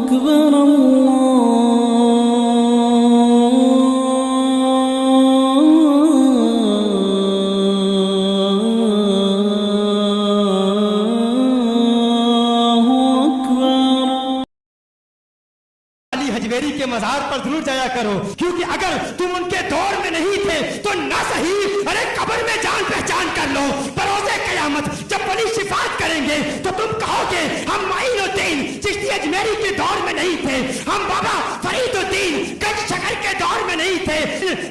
أكبر حجویری کے مزار پر ضرور جایا کرو، کیونکہ اگر تم ان کے دور میں نہیں تھے تو نہ صحیح ارے قبر میں جان پہچان کر لو، بروز قیامت جب ولی شفاعت کریں گے تو تم کہو گے ہم معین الدین چشتی اجمیری کے دور میں نہیں تھے، ہم بابا فرید الدین گنج شکر کے دور میں نہیں تھے۔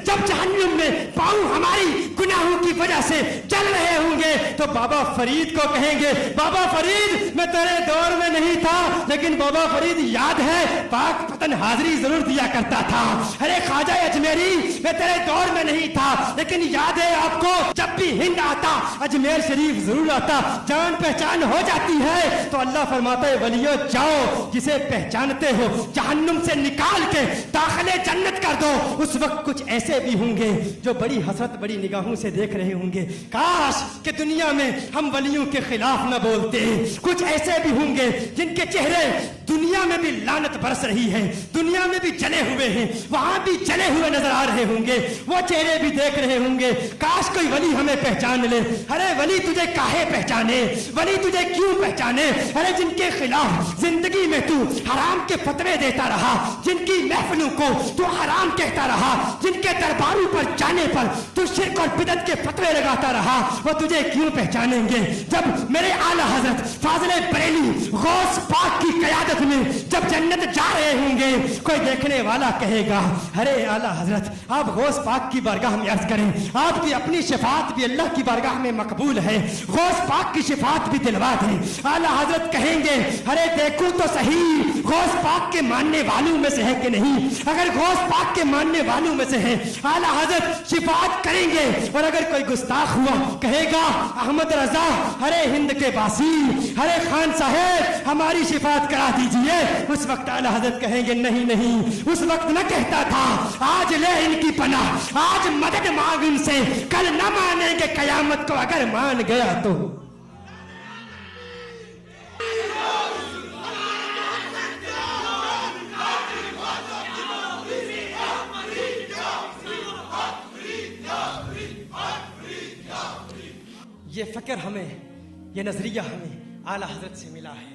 جب جہنم میں پاؤں ہماری گناہوں کی وجہ سے چل رہے ہوں گے تو بابا فرید کو کہیں گے بابا فرید میں تیرے دور میں نہیں تھا، لیکن بابا فرید یاد ہے پاک پتن حاضری ضرور دیا کرتا تھا۔ ارے خواجہ اجمیری میں تیرے دور میں نہیں تھا، لیکن یاد ہے آپ کو جب بھی ہند آتا اجمیر شریف ضرور آتا، جان پہچان ہو جاتی ہے تو اللہ فرماتا ہے ولیو جاؤ جسے پہچانتے ہو جہنم سے نکال کے داخل جنت کر دو۔ اس وقت کچھ ایسے بھی ہوں گے جو بڑی حسرت بڑی نگاہوں سے دیکھ رہے ہوں گے، کاش کہ دنیا میں ہم ولیوں کے خلاف نہ بولتے۔ کچھ ایسے بھی ہوں گے جن کے چہرے دنیا میں بھی لعنت برس رہی ہے، دنیا میں بھی جلے ہوئے ہیں، وہاں بھی جلے ہوئے نظر آ رہے ہوں گے، وہ چہرے بھی دیکھ رہے ہوں گے کاش کوئی ولی ہمیں پہچان لے۔ ارے ولی تجھے کاہے پہچانے، ولی تجھے کیوں پہچانے؟ ارے جن کے خلاف زندگی میں تو حرام کے فتوے دیتا رہا، جن کی محفلوں کو تو حرام کہتا رہا، جن کے درباروں پر جانے پر تو شرک اور بدعت کے فتوے لگاتا رہا، وہ تجھے کیوں پہچانیں گے؟ جب میرے اعلیٰ حضرت فاضل بریلوی غوث پاک کی قیادت میں جب جنت جا رہے ہوں گے، کوئی دیکھنے والا کہے گا ارے اعلیٰ حضرت آپ غوث پاک کی بارگاہ میں عرض کریں، آپ کی اپنی شفاعت بھی اللہ کی بارگاہ میں مقبول ہے، غوث پاک کی شفاعت بھی دلوا دیں۔ اعلیٰ حضرت کہیں گے ارے دیکھو تو صحیح غوث پاک کے ماننے والوں میں سے ہے کہ نہیں؟ اگر غوث پاک کے ماننے والوں میں سے ہے اعلیٰ حضرت شفاعت کریں گے، اور اگر کوئی گستاخ ہوا کہے گا احمد رضا ارے ہند کے باسی ارے خان صاحب ہماری شفاعت کرا دیجئے، اس وقت اعلیٰ حضرت کہیں گے نہیں نہیں، اس وقت نہ کہتا تھا آج لے ان کی پناہ، آج مدد مانگ ان سے، کل نہ مانیں گے قیامت کو اگر مان گیا تو۔ یہ فکر ہمیں، یہ نظریہ ہمیں اعلیٰ حضرت سے ملا ہے،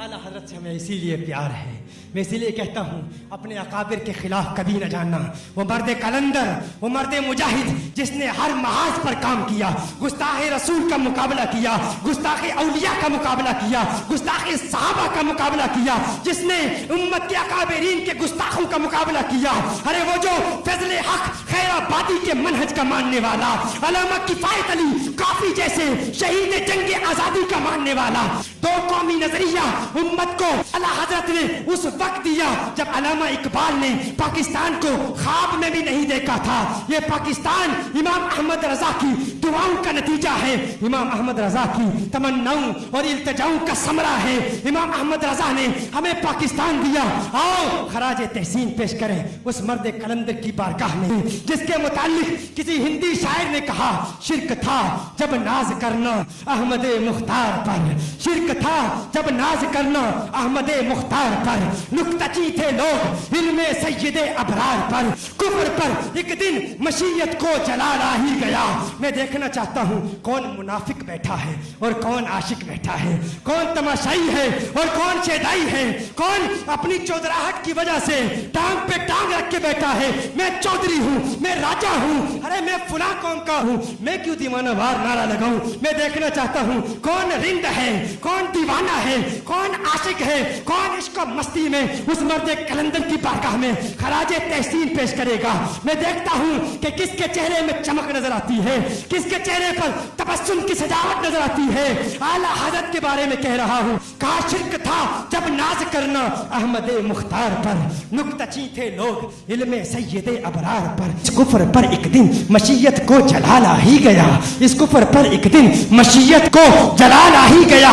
اعلیٰ حضرت سے ہمیں اسی لیے پیار ہے۔ میں اسی لیے کہتا ہوں اپنے اکابر کے خلاف کبھی نہ جاننا، وہ مرد کلندر، وہ مرد مجاہد جس نے ہر محاذ پر کام کیا، گستاخ رسول کا مقابلہ کیا، گستاخ اولیاء کا مقابلہ کیا، گستاخ صحابہ کا مقابلہ کیا، جس نے امت کے اکابرین کے گستاخوں کا مقابلہ کیا۔ ارے وہ جو فضل حق خیر آبادی کے منہج کا ماننے والا، علامہ کفایت علی کافی جیسے شہید جنگ آزادی کا ماننے والا، دو قومی نظریہ امت کو اعلیٰ حضرت نے اس وقت دیا جب علامہ اقبال نے پاکستان کو خواب میں بھی نہیں دیکھا تھا۔ یہ پاکستان امام احمد رضا کی دعاؤں کا نتیجہ ہے، امام احمد رضا کی تمناؤں اور التجاؤں کا ثمرہ ہے۔ امام احمد رضا نے ہمیں پاکستان دیا، آؤ خراج تحسین پیش کریں اس مرد کلندر کی بارگاہ میں جس کے متعلق کسی ہندی شاعر نے کہا شرک تھا جب ناز کرنا احمد مختار پر، شرک تھا جب ناز کرنا احمد مختار پر، نکتچی تھے لوگ علم سید ابرار پر، کفر پر ایک دن مشیت کو جلالا ہی گیا۔ میں دیکھنا چاہتا ہوں کون منافق بیٹھا ہے اور کون عاشق بیٹھا ہے، کون تماشائی ہے اور کون شیدائی ہے، کون اپنی چودراہٹ کی وجہ سے ٹانگ پہ ٹانگ رکھ کے بیٹھا ہے میں چودھری ہوں، میں راجا ہوں، ارے میں فلاں قوم کا ہوں، میں کیوں دیوانہ وار نعرہ لگاؤں۔ میں دیکھنا چاہتا ہوں کون رند ہے، کون دیوانہ ہے، کون عاشق ہے، کون عشق و مستی میں اس مرد کلندر کی بارگاہ میں خراج تحسین پیش کرے گا۔ میں دیکھتا ہوں کہ کس کے چہرے میں چمک نظر آتی ہے، کس کے چہرے پر تبسم کی سجاوٹ نظر آتی ہے۔ اعلیٰ حضرت کے بارے میں کہہ رہا ہوں کہا شرک تھا جب ناز کرنا احمد مختار پر، نکتچی تھے لوگ علم سید ابرار پر، اس کفر پر ایک دن مشیت کو جلالا ہی گیا، اس کفر پر ایک دن مشیت کو جلالا ہی گیا۔